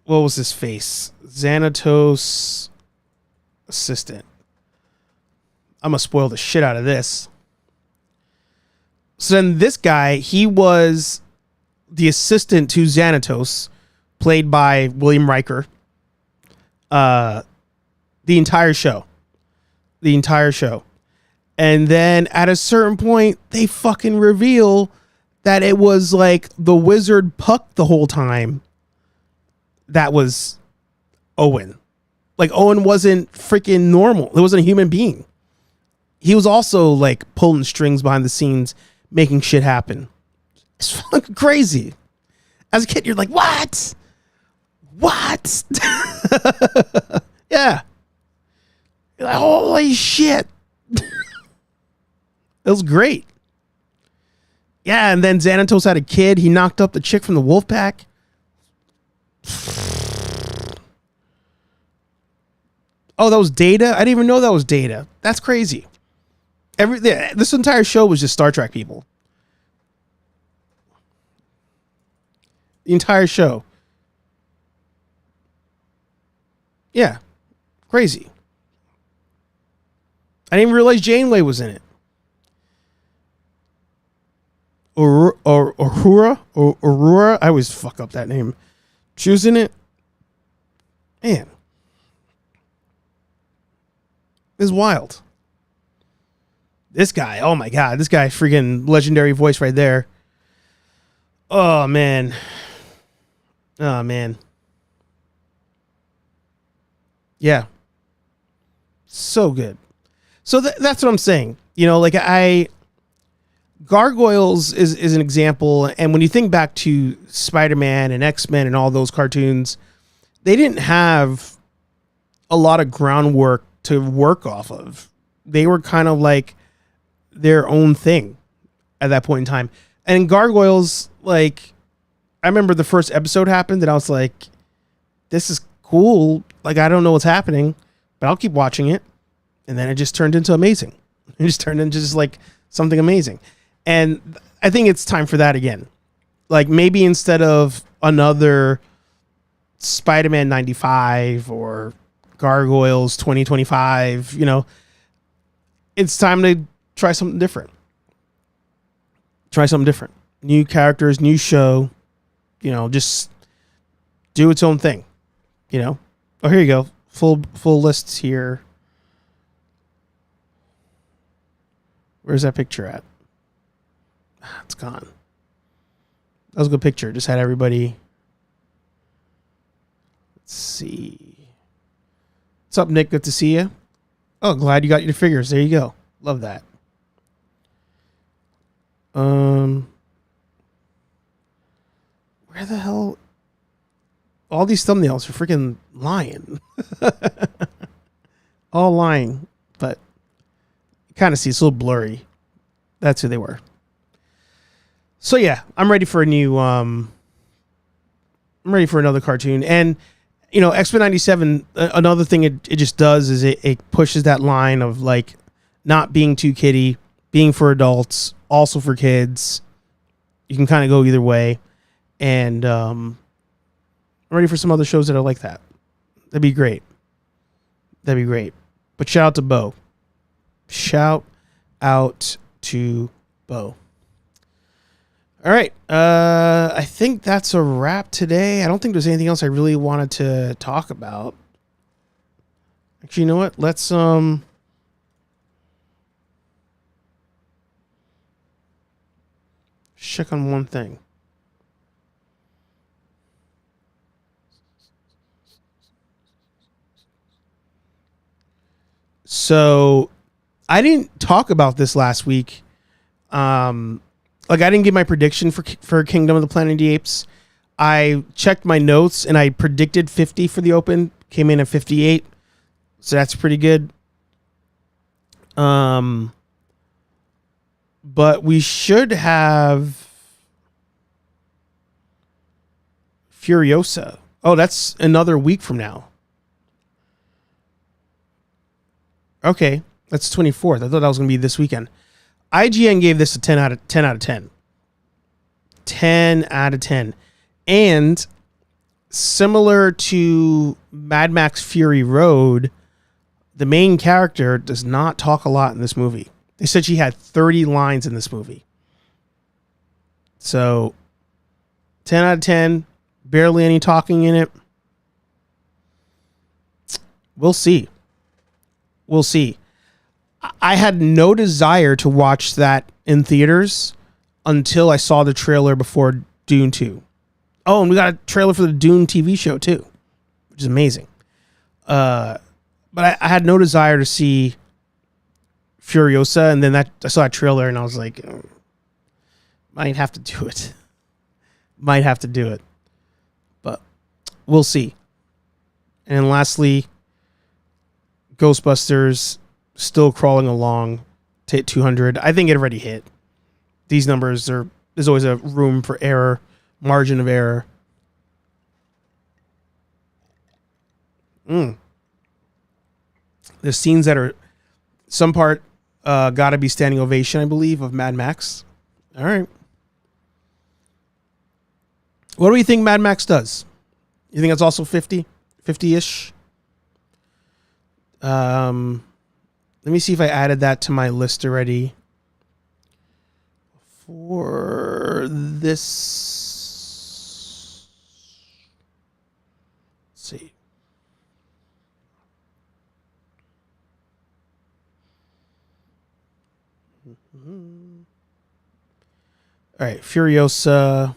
what was his face? Xanatos assistant. I'm going to spoil the shit out of this. So then this guy, he was the assistant to Xanatos, played by William Riker. The entire show. And then at a certain point, they fucking reveal that it was like the wizard Puck the whole time. That was Owen. Like, Owen wasn't freaking normal. It wasn't a human being. He was also like pulling strings behind the scenes, making shit happen. It's fucking crazy. As a kid, you're like, what? Yeah. You're like, holy shit. It was great. Yeah, and then Xanatos had a kid. He knocked up the chick from the wolf pack. Oh, that was Data? I didn't even know that was Data. That's crazy. This entire show was just Star Trek people. The entire show. Yeah. Crazy. I didn't even realize Janeway was in it. Aurora? I always fuck up that name. She was in it. Man. It's wild. This guy, oh my God, this guy, freaking legendary voice right there. Oh man. Yeah. So good. So that's what I'm saying. You know, like Gargoyles is an example. And when you think back to Spider-Man and Xmen and all those cartoons, they didn't have a lot of groundwork to work off of. They were kind of like their own thing at that point in time. And Gargoyles, like, I remember the first episode happened and I was like, this is cool. Like, I don't know what's happening, but I'll keep watching it. And then it just turned into amazing. It just turned into just like something amazing. And I think it's time for that again. Like, maybe instead of another Spider-Man 95 or Gargoyles 2025, you know, it's time to try something different. New characters, new show, you know, just do its own thing, you know. Oh, here you go. Full lists here. Where's that picture at? It's gone. That was a good picture. Just had everybody. Let's see. What's up, Nick? Good to see you. Oh, glad you got your figures. There you go. Love that. Where the hell? All these thumbnails are freaking lying. All lying, but you kind of see it's a little blurry. That's who they were. So yeah, I'm ready for a new. I'm ready for another cartoon, and you know, Xmen '97. Another thing it just does is it pushes that line of like not being too kiddie, being for adults, also for kids. You can kind of go either way, and I'm ready for some other shows that are like that. That'd be great. That'd be great. But shout out to Bo. Shout out to Bo. All right. I think that's a wrap today. I don't think there's anything else I really wanted to talk about. Actually, you know what? Let's check on one thing. So I didn't talk about this last week. Like I didn't give my prediction for Kingdom of the Planet of the Apes. I checked my notes and I predicted 50 for the open. Came in at 58. So that's pretty good. But we should have Furiosa. Oh, that's another week from now. Okay, that's 24th. I thought that was going to be this weekend. IGN gave this a 10 out of 10. 10 out of 10. And similar to Mad Max Fury Road, the main character does not talk a lot in this movie. They said she had 30 lines in this movie. So 10 out of 10. Barely any talking in it. We'll see. We'll see. I had no desire to watch that in theaters until I saw the trailer before Dune 2. Oh, and we got a trailer for the Dune TV show too, which is amazing. But I had no desire to see Furiosa, and then I saw that trailer and I was like, might have to do it. Might have to do it. But we'll see. And lastly, Ghostbusters still crawling along to hit 200. I think it already hit. These numbers there's always a room for error, margin of error. There's scenes that are some part gotta be standing ovation, I believe, of Mad Max. All right. What do you think Mad Max does? You think it's also 50? 50-ish? Let me see if I added that to my list already. For this, let's see. All right, Furiosa.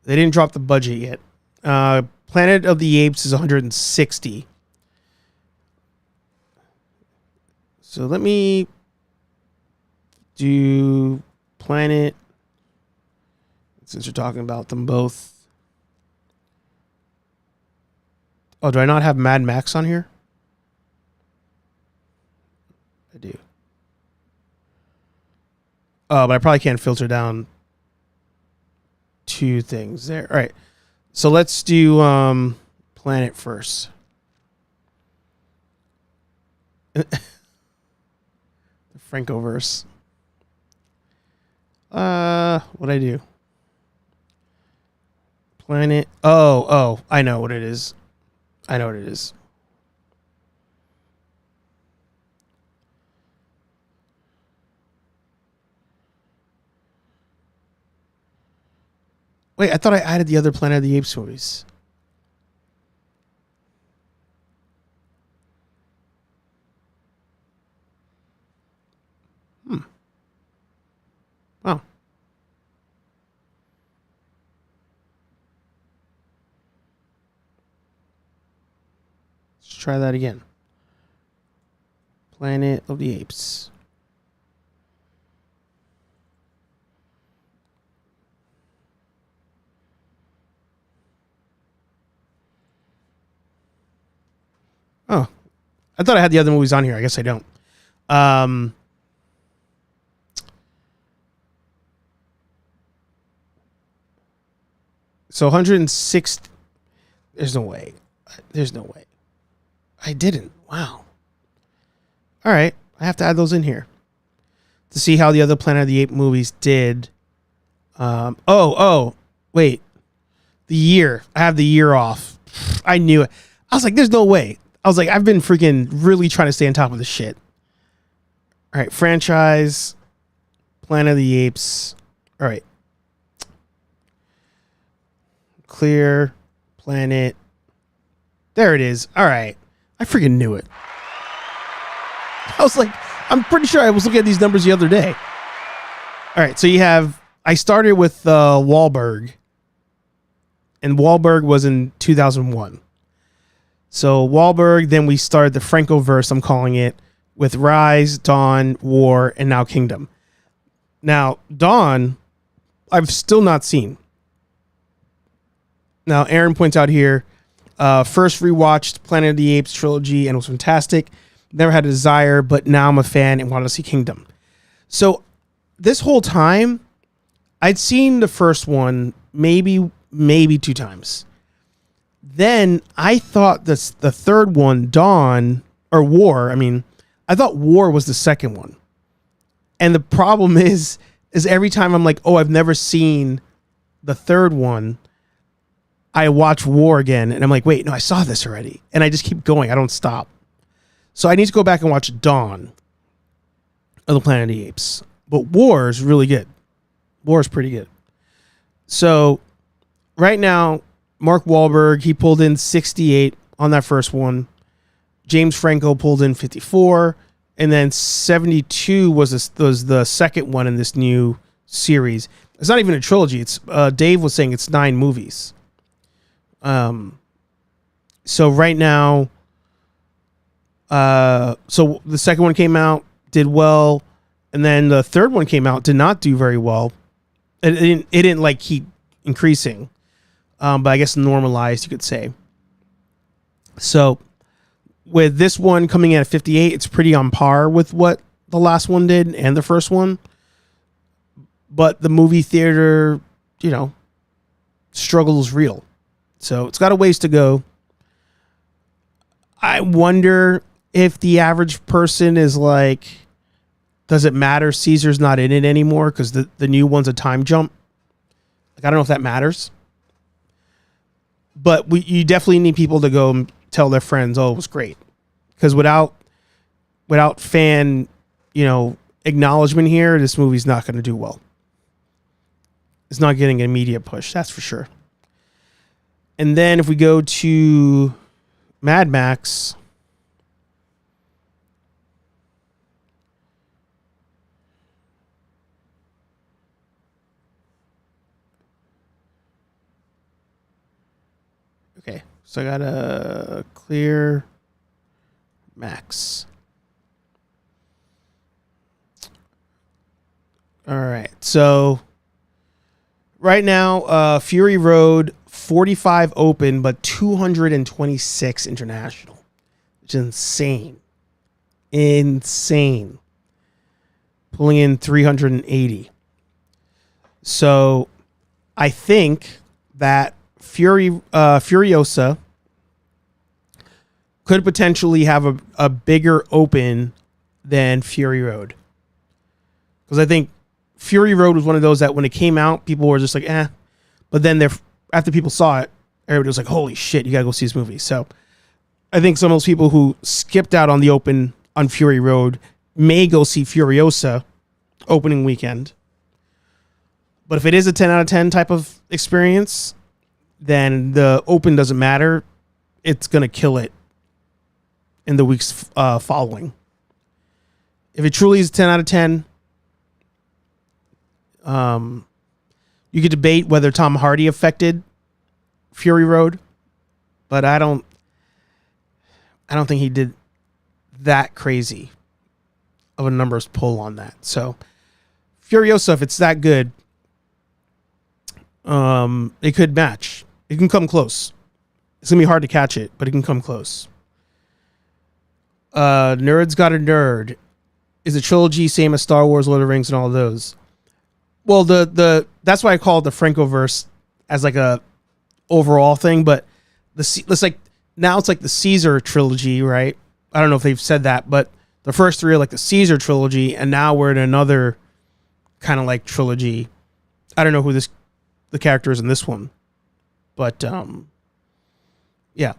They didn't drop the budget yet. Planet of the Apes is 160. So let me do Planet, since you're talking about them both. Oh, do I not have Mad Max on here? I do. Oh, but I probably can't filter down two things there. All right. So let's do Planet first. The Francoverse. What'd I do? Planet. Oh, I know what it is. Wait, I thought I added the other Planet of the Apes movies. Wow. Let's try that again. Planet of the Apes. Oh, I thought I had the other movies on here. I guess I don't. So 106. There's no way. There's no way. I didn't. Wow. All right. I have to add those in here to see how the other Planet of the Apes movies did. Wait. The year. I have the year off. I knew it. I was like, there's no way. I was like, I've been freaking really trying to stay on top of this shit. All right. Franchise. Planet of the Apes. All right. Clear. Planet. There it is. All right. I freaking knew it. I was like, I'm pretty sure I was looking at these numbers the other day. All right. So you have, I started with Wahlberg. And Wahlberg was in 2001. So Wahlberg, then we started the Franco-verse, I'm calling it, with Rise, Dawn, War, and now Kingdom. Now, Dawn, I've still not seen. Now, Aaron points out here, first rewatched Planet of the Apes trilogy and it was fantastic. Never had a desire, but now I'm a fan and want to see Kingdom. So this whole time, I'd seen the first one maybe 2 times. Then I thought the third one, Dawn, or War, I thought War was the second one. And the problem is every time I'm like, oh, I've never seen the third one, I watch War again, and I'm like, wait, no, I saw this already. And I just keep going. I don't stop. So I need to go back and watch Dawn of the Planet of the Apes. But War is really good. War is pretty good. So right now, Mark Wahlberg, he pulled in 68 on that first one. James Franco pulled in 54. And then 72 was the second one in this new series. It's not even a trilogy. It's Dave was saying it's 9 movies. So right now, so the second one came out, did well, and then the third one came out, did not do very well. It didn't like keep increasing, but I guess normalized, you could say. So with this one coming in at 58, it's pretty on par with what the last one did and the first one. But the movie theater, struggle is real. So it's got a ways to go. I wonder if the average person is like, does it matter Caesar's not in it anymore because the new one's a time jump? Like, I don't know if that matters. But you definitely need people to go and tell their friends, oh, it was great. Because without fan, acknowledgement here, this movie's not going to do well. It's not getting an immediate push, that's for sure. And then if we go to Mad Max, okay, so I got a clear Max. All right, so right now, Fury Road 45 open, but 226 international, which is insane. Pulling in 380. So I think that Furiosa could potentially have a bigger open than Fury Road. Because I think Fury Road was one of those that when it came out, people were just like, eh. But then after people saw it, everybody was like, holy shit, you gotta go see this movie. So I think some of those people who skipped out on the open on Fury Road may go see Furiosa opening weekend. But if it is a 10 out of 10 type of experience, then the open doesn't matter. It's going to kill it in the weeks following. If it truly is 10 out of 10, you could debate whether Tom Hardy affected Fury Road, but I don't I don't think he did that crazy of a numbers pull on that. So Furiosa, if it's that good, it could match. It can come close. It's gonna be hard to catch it, but it can come close. Nerds Got a Nerd. Is a trilogy same as Star Wars, Lord of the Rings, and all of those? Well, the that's why I call it the Francoverse as like a overall thing, but it's like now it's like the Caesar trilogy, right? I don't know if they've said that, but the first three are like the Caesar trilogy, and now we're in another kind of like trilogy. I don't know who the character is in this one, but yeah.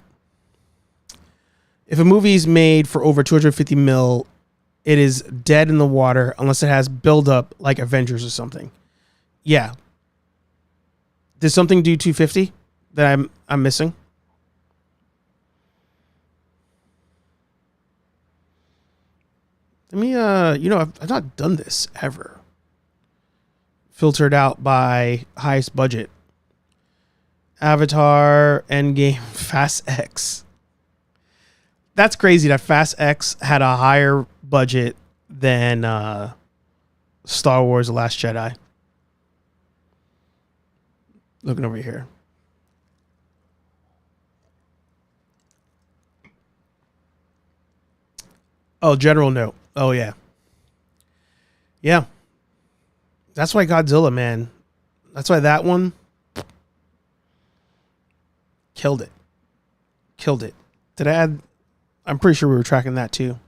If a movie is made for over 250 mil, it is dead in the water unless it has build up like Avengers or something. Yeah. Did something do 250 that I'm missing? Let me I've not done this ever. Filtered out by highest budget. Avatar, Endgame, Fast X. That's crazy that Fast X had a higher budget than Star Wars The Last Jedi. Looking over here. Oh, general note. Oh, yeah. Yeah. That's why Godzilla, man. That's why that one killed it. Killed it. Did I add... I'm pretty sure we were tracking that too.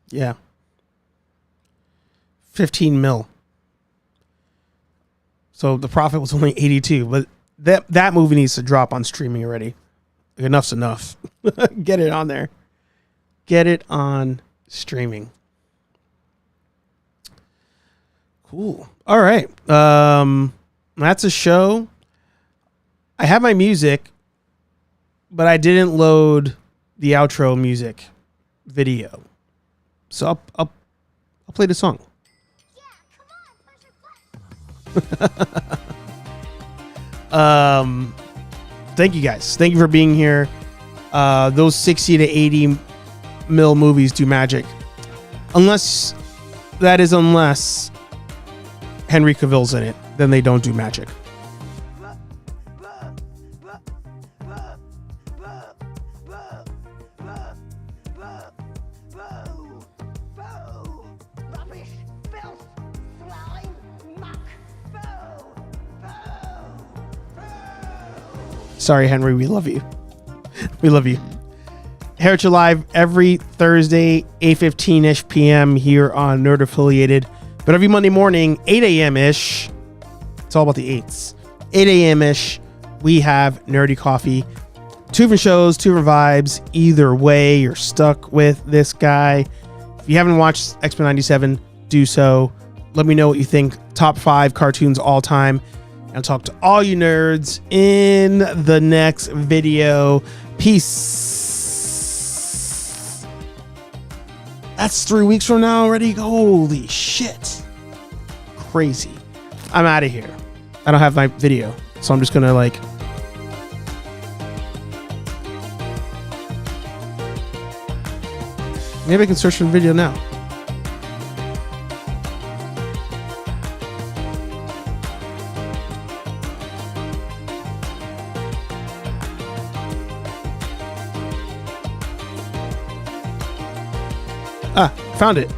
Yeah. 15 mil. So the profit was only 82, but that movie needs to drop on streaming already. Enough's enough. Get it on there. Get it on streaming. Cool. All right. That's a show. I have my music, but I didn't load the outro music video. So I'll play the song. Thank you guys. Thank you for being here. Those 60 to 80 mil movies do magic. Unless Henry Cavill's in it, then they don't do magic. Sorry, Henry, we love you. We love you. HeyArcher Live every Thursday, 8:15-ish p.m. here on Nerd Affiliated. But every Monday morning, 8 a.m.-ish, it's all about the 8s, 8 a.m.-ish, we have Nerdy Coffee. 2 different shows, 2 different vibes. Either way, you're stuck with this guy. If you haven't watched Xmen 97, do so. Let me know what you think. Top 5 cartoons all time. And I'll talk to all you nerds in the next video. Peace. That's 3 weeks from now already. Holy shit. Crazy. I'm out of here. I don't have my video, so I'm just gonna maybe I can search for the video now. Found it.